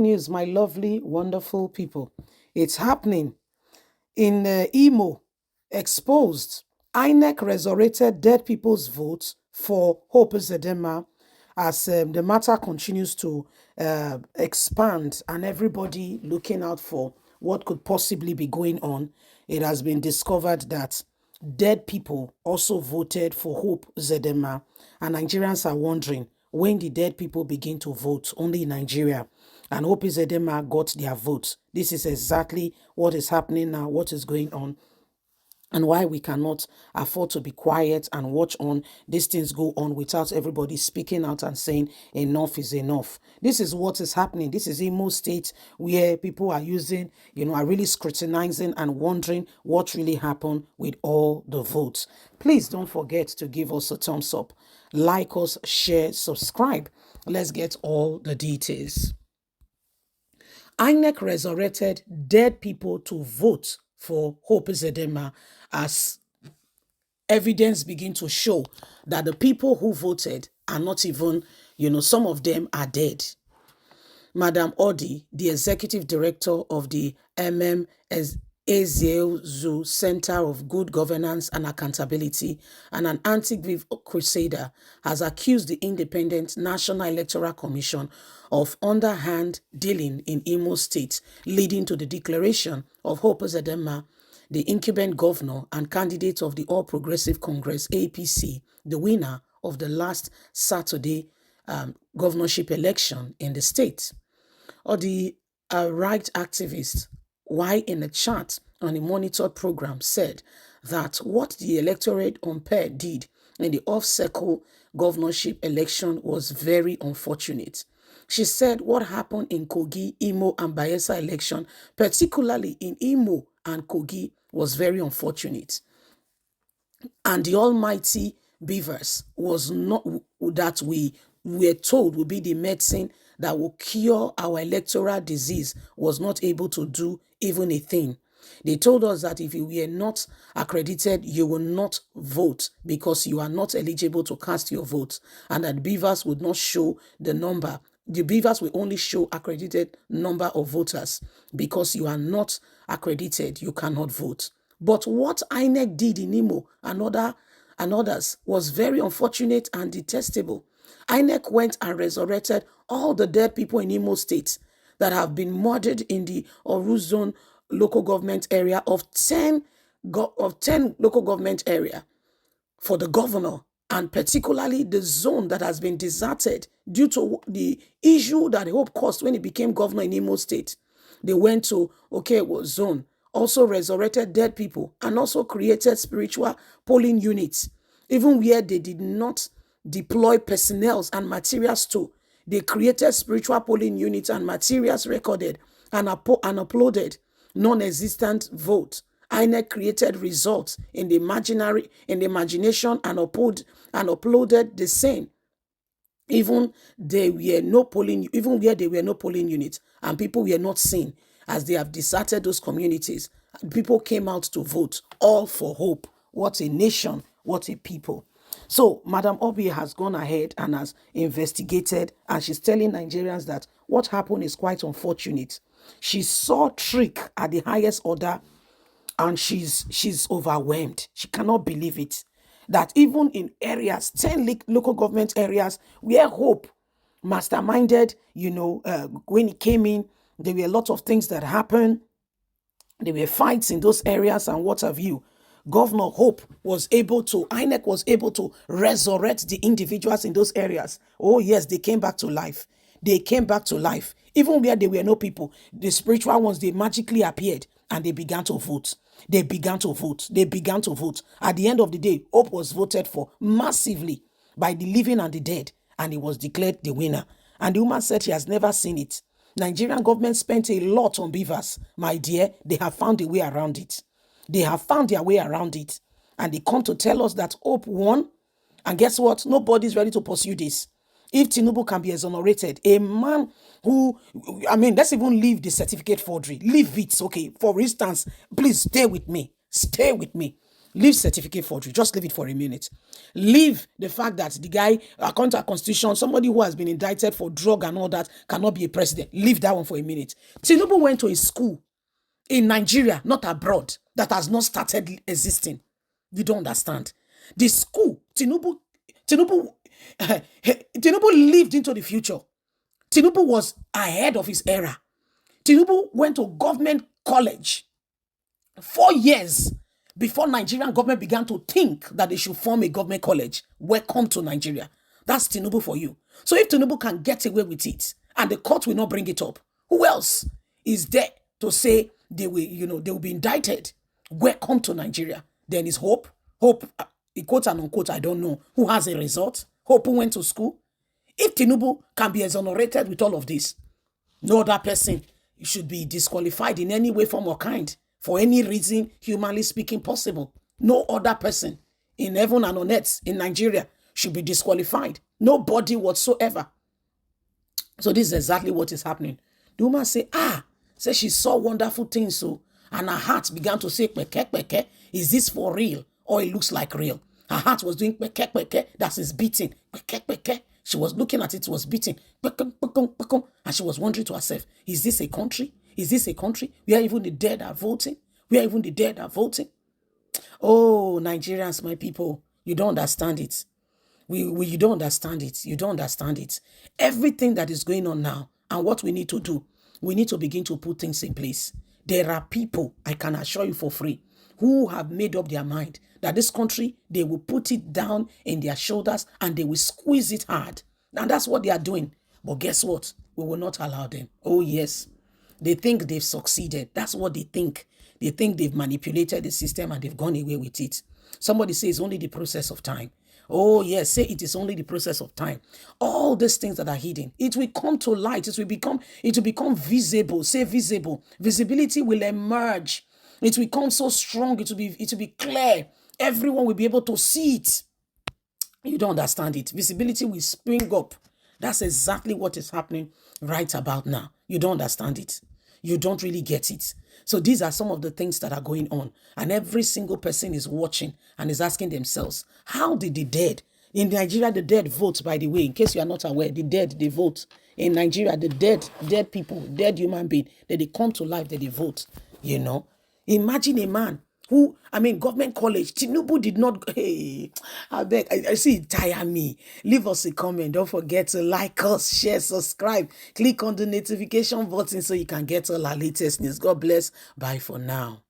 news, my lovely, wonderful people. It's happening in Imo, exposed. Inec resurrected dead people's votes for Hope Uzodinma as the matter continues to expand and everybody looking out for what could possibly be going on. It has been discovered that dead people also voted for Hope Uzodinma, and Nigerians are wondering, when the dead people begin to vote only in Nigeria, and Hope Uzodinma got their votes. This is exactly what is happening now, what is going on, and why we cannot afford to be quiet and watch on these things go on without everybody speaking out and saying enough is enough. This is what is happening. This is Imo State, where people are using, are really scrutinizing and wondering what really happened with all the votes. Please don't forget to give us a thumbs up, like us, share, subscribe. Let's get all the details. Inec resurrected dead people to vote for Hope Uzodinma as evidence begin to show that the people who voted are not even, some of them are dead. Madam Odi, the executive director of the Ezeozu Center of Good Governance and Accountability and an anti-grief crusader, has accused the Independent National Electoral Commission of underhand dealing in Imo State, leading to the declaration of Hope Uzodinma, the incumbent governor and candidate of the All Progressive Congress, APC, the winner of the last Saturday governorship election in the state. Or the right activist, while in a chat on a monitored program, said that what the electorate unpaired did in the off-cycle governorship election was very unfortunate. She said what happened in Kogi, Imo, and Bayelsa election, particularly in Imo and Kogi, was very unfortunate. And the almighty beavers was not that we were told would be the medicine that will cure our electoral disease, was not able to do even a thing. They told us that if you were not accredited, you will not vote because you are not eligible to cast your vote, and that beavers would not show the number. The beavers will only show accredited number of voters. Because you are not accredited, you cannot vote. But what Inec did in Imo and others was very unfortunate and detestable. Inec went and resurrected all the dead people in Imo State that have been murdered in the Oru Zone local government area of 10 local government area for the governor, and particularly the zone that has been deserted due to the issue that Hope caused when he became governor in Imo State. They went to zone, also resurrected dead people, and also created spiritual polling units, even where they did not deploy personnel and materials to. They created spiritual polling units and materials recorded and uploaded non-existent vote. INEC created results in the imagination and uploaded the same. Even where there were no polling units and people were not seen, as they have deserted those communities, people came out to vote, all for hope. What a nation, what a people. So Madam Obi has gone ahead and has investigated, and she's telling Nigerians that what happened is quite unfortunate. She saw trick at the highest order, and she's overwhelmed. She cannot believe it. That even in areas, 10 local government areas where Hope masterminded, when he came in, there were a lot of things that happened. There were fights in those areas and what have you. Governor Hope INEC was able to resurrect the individuals in those areas. Oh yes, they came back to life. They came back to life. Even where there were no people, the spiritual ones, they magically appeared and they began to vote. They began to vote. They began to vote. At the end of the day, Hope was voted for massively by the living and the dead, and he was declared the winner. And the woman said she has never seen it. Nigerian government spent a lot on beavers. My dear, they have found a way around it. They have found their way around it. And they come to tell us that Hope won. And guess what? Nobody's ready to pursue this. If Tinubu can be exonerated, a man who, let's even leave the certificate forgery. Leave it, okay? For instance, please stay with me. Stay with me. Leave certificate forgery. Just leave it for a minute. Leave the fact that the guy, according to our constitution, somebody who has been indicted for drug and all that cannot be a president. Leave that one for a minute. Tinubu went to a school in Nigeria, not abroad, that has not started existing. You don't understand. The school, Tinubu lived into the future. Tinubu was ahead of his era. Tinubu went to government college 4 years before Nigerian government began to think that they should form a government college. Welcome to Nigeria. That's Tinubu for you. So if Tinubu can get away with it and the court will not bring it up, who else is there to say they will be indicted? Welcome to Nigeria. Then is Hope. Hope, quote and unquote, I don't know who has a result. Hope who went to school. If Tinubu can be exonerated with all of this, no other person should be disqualified in any way, form, or kind for any reason, humanly speaking, possible. No other person in heaven and on earth in Nigeria should be disqualified. Nobody whatsoever. So this is exactly what is happening. The woman say she saw wonderful things, so, and her heart began to say, peke, peke, is this for real? Or it looks like real. Her heart was doing peke, peke, that is beating. Peke, peke. She was looking at it was beating. Peke, peke, peke, and she was wondering to herself, is this a country? Is this a country where even the dead are voting? Where even the dead are voting? Oh, Nigerians, my people, you don't understand it. You don't understand it. You don't understand it. Everything that is going on now and what we need to do, we need to begin to put things in place. There are people, I can assure you for free, who have made up their mind that this country, they will put it down in their shoulders and they will squeeze it hard. And that's what they are doing. But guess what? We will not allow them. Oh, yes. They think they've succeeded. That's what they think. They think they've manipulated the system and they've gone away with it. Somebody says only the process of time. Oh, yes, say it is only the process of time. All these things that are hidden, it will come to light. It will become visible. Say visible. Visibility will emerge. It will become so strong. It will be clear. Everyone will be able to see it. You don't understand it. Visibility will spring up. That's exactly what is happening right about now. You don't understand it. You don't really get it. So these are some of the things that are going on. And every single person is watching and is asking themselves, how did the dead? In Nigeria, the dead vote, by the way, in case you are not aware, the dead, they vote. In Nigeria, the dead people, dead human being, that they come to life, that they vote, Imagine a man who, government college, Tinubu did not, hey, I beg, I see it tire me. Leave us a comment. Don't forget to like us, share, subscribe. Click on the notification button so you can get all our latest news. God bless. Bye for now.